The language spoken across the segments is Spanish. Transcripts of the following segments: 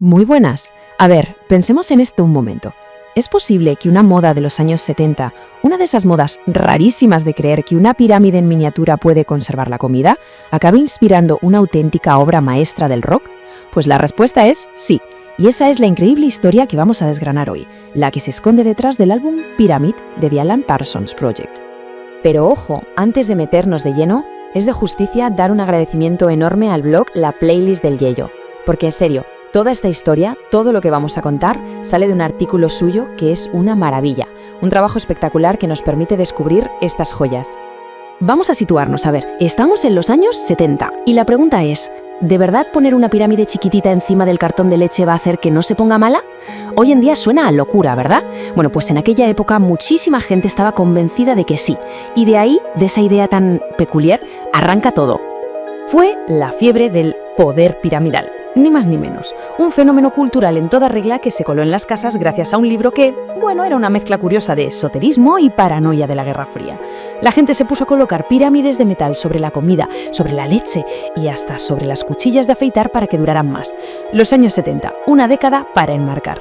Muy buenas. A ver, pensemos en esto un momento. ¿Es posible que una moda de los años 70, una de esas modas rarísimas de creer que una pirámide en miniatura puede conservar la comida, acabe inspirando una auténtica obra maestra del rock? Pues la respuesta es sí, y esa es la increíble historia que vamos a desgranar hoy, la que se esconde detrás del álbum Pyramid de The Alan Parsons Project. Pero ojo, antes de meternos de lleno, es de justicia dar un agradecimiento enorme al blog La Playlist del Yello, porque en serio, toda esta historia, todo lo que vamos a contar, sale de un artículo suyo que es una maravilla, un trabajo espectacular que nos permite descubrir estas joyas. Vamos a situarnos, a ver, estamos en los años 70 y la pregunta es, ¿de verdad poner una pirámide chiquitita encima del cartón de leche va a hacer que no se ponga mala? Hoy en día suena a locura, ¿verdad? Bueno, pues en aquella época muchísima gente estaba convencida de que sí, y de ahí, de esa idea tan peculiar, arranca todo. Fue la fiebre del poder piramidal. Ni más ni menos. Un fenómeno cultural en toda regla que se coló en las casas gracias a un libro que, bueno, era una mezcla curiosa de esoterismo y paranoia de la Guerra Fría. La gente se puso a colocar pirámides de metal sobre la comida, sobre la leche y hasta sobre las cuchillas de afeitar para que duraran más. Los años 70, una década para enmarcar.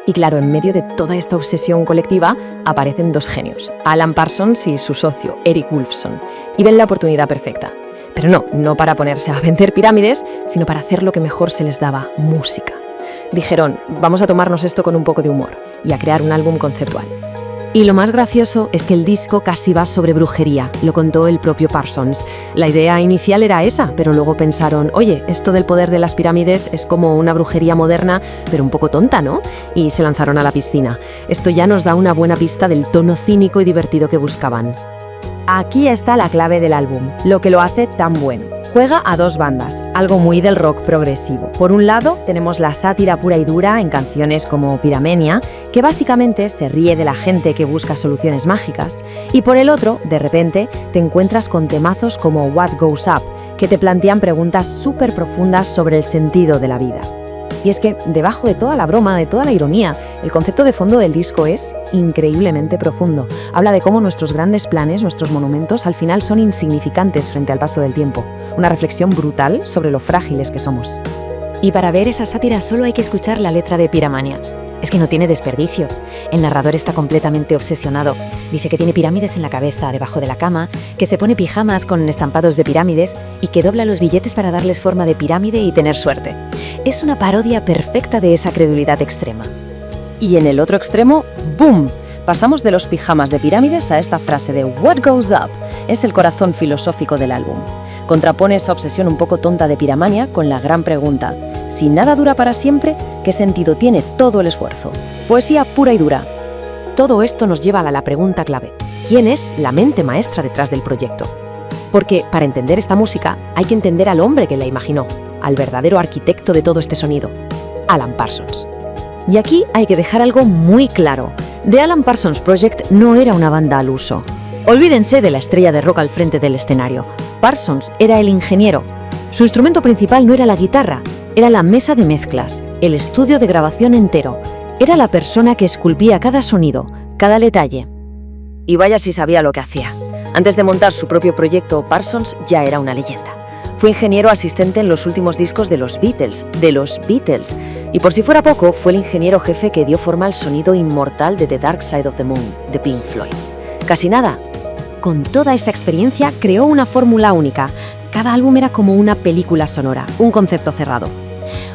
Y claro, en medio de toda esta obsesión colectiva aparecen dos genios, Alan Parsons y su socio, Eric Woolfson, y ven la oportunidad perfecta. Pero no para ponerse a vender pirámides, sino para hacer lo que mejor se les daba, música. Dijeron, vamos a tomarnos esto con un poco de humor y a crear un álbum conceptual. Y lo más gracioso es que el disco casi va sobre brujería, lo contó el propio Parsons. La idea inicial era esa, pero luego pensaron, oye, esto del poder de las pirámides es como una brujería moderna, pero un poco tonta, ¿no? Y se lanzaron a la piscina. Esto ya nos da una buena pista del tono cínico y divertido que buscaban. Aquí está la clave del álbum, lo que lo hace tan bueno. Juega a dos bandas, algo muy del rock progresivo. Por un lado, tenemos la sátira pura y dura en canciones como Pyramania, que básicamente se ríe de la gente que busca soluciones mágicas. Y por el otro, de repente, te encuentras con temazos como What Goes Up, que te plantean preguntas súper profundas sobre el sentido de la vida. Y es que, debajo de toda la broma, de toda la ironía, el concepto de fondo del disco es increíblemente profundo. Habla de cómo nuestros grandes planes, nuestros monumentos, al final son insignificantes frente al paso del tiempo. Una reflexión brutal sobre lo frágiles que somos. Y para ver esa sátira solo hay que escuchar la letra de Pyramania. Es que no tiene desperdicio. El narrador está completamente obsesionado. Dice que tiene pirámides en la cabeza, debajo de la cama, que se pone pijamas con estampados de pirámides y que dobla los billetes para darles forma de pirámide y tener suerte. Es una parodia perfecta de esa credulidad extrema. Y en el otro extremo, ¡boom! Pasamos de los pijamas de pirámides a esta frase de What Goes Up. Es el corazón filosófico del álbum. Contrapone esa obsesión un poco tonta de Pyramania con la gran pregunta: si nada dura para siempre, ¿qué sentido tiene todo el esfuerzo? Poesía pura y dura. Todo esto nos lleva a la pregunta clave: ¿quién es la mente maestra detrás del proyecto? Porque para entender esta música hay que entender al hombre que la imaginó, al verdadero arquitecto de todo este sonido, Alan Parsons. Y aquí hay que dejar algo muy claro: The Alan Parsons Project no era una banda al uso. Olvídense de la estrella de rock al frente del escenario. Parsons era el ingeniero. Su instrumento principal no era la guitarra, era la mesa de mezclas, el estudio de grabación entero. Era la persona que esculpía cada sonido, cada detalle. Y vaya si sabía lo que hacía. Antes de montar su propio proyecto, Parsons ya era una leyenda. Fue ingeniero asistente en los últimos discos de los Beatles. Y por si fuera poco, fue el ingeniero jefe que dio forma al sonido inmortal de The Dark Side of the Moon, de Pink Floyd. Casi nada. Con toda esa experiencia, creó una fórmula única. Cada álbum era como una película sonora, un concepto cerrado.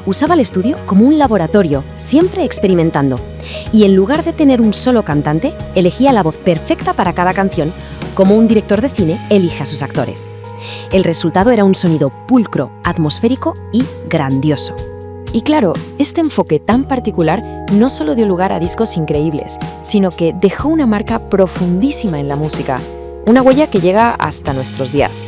Usaba el estudio como un laboratorio, siempre experimentando. Y en lugar de tener un solo cantante, elegía la voz perfecta para cada canción, como un director de cine elige a sus actores. El resultado era un sonido pulcro, atmosférico y grandioso. Y claro, este enfoque tan particular no solo dio lugar a discos increíbles, sino que dejó una marca profundísima en la música, una huella que llega hasta nuestros días.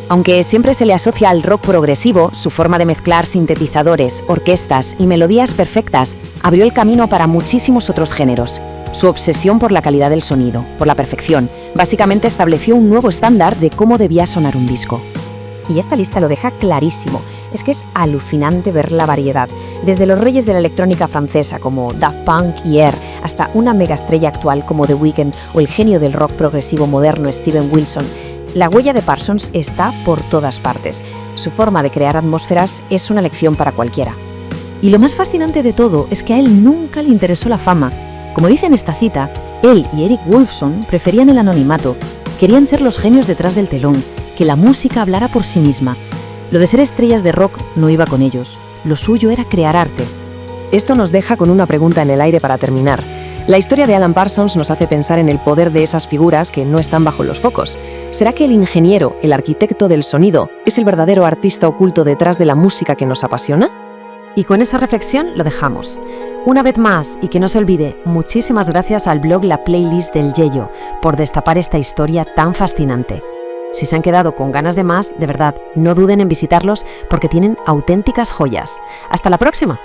Aunque siempre se le asocia al rock progresivo, su forma de mezclar sintetizadores, orquestas y melodías perfectas abrió el camino para muchísimos otros géneros. Su obsesión por la calidad del sonido, por la perfección, básicamente estableció un nuevo estándar de cómo debía sonar un disco. Y esta lista lo deja clarísimo. Es que es alucinante ver la variedad, desde los reyes de la electrónica francesa como Daft Punk y Air, hasta una megaestrella actual como The Weeknd o el genio del rock progresivo moderno Steven Wilson. La huella de Parsons está por todas partes. Su forma de crear atmósferas es una lección para cualquiera. Y lo más fascinante de todo es que a él nunca le interesó la fama. Como dice en esta cita, él y Eric Woolfson preferían el anonimato, querían ser los genios detrás del telón, que la música hablara por sí misma. Lo de ser estrellas de rock no iba con ellos, lo suyo era crear arte. Esto nos deja con una pregunta en el aire para terminar. La historia de Alan Parsons nos hace pensar en el poder de esas figuras que no están bajo los focos. ¿Será que el ingeniero, el arquitecto del sonido, es el verdadero artista oculto detrás de la música que nos apasiona? Y con esa reflexión lo dejamos. Una vez más, y que no se olvide, muchísimas gracias al blog La Playlist del Yello por destapar esta historia tan fascinante. Si se han quedado con ganas de más, de verdad, no duden en visitarlos porque tienen auténticas joyas. ¡Hasta la próxima!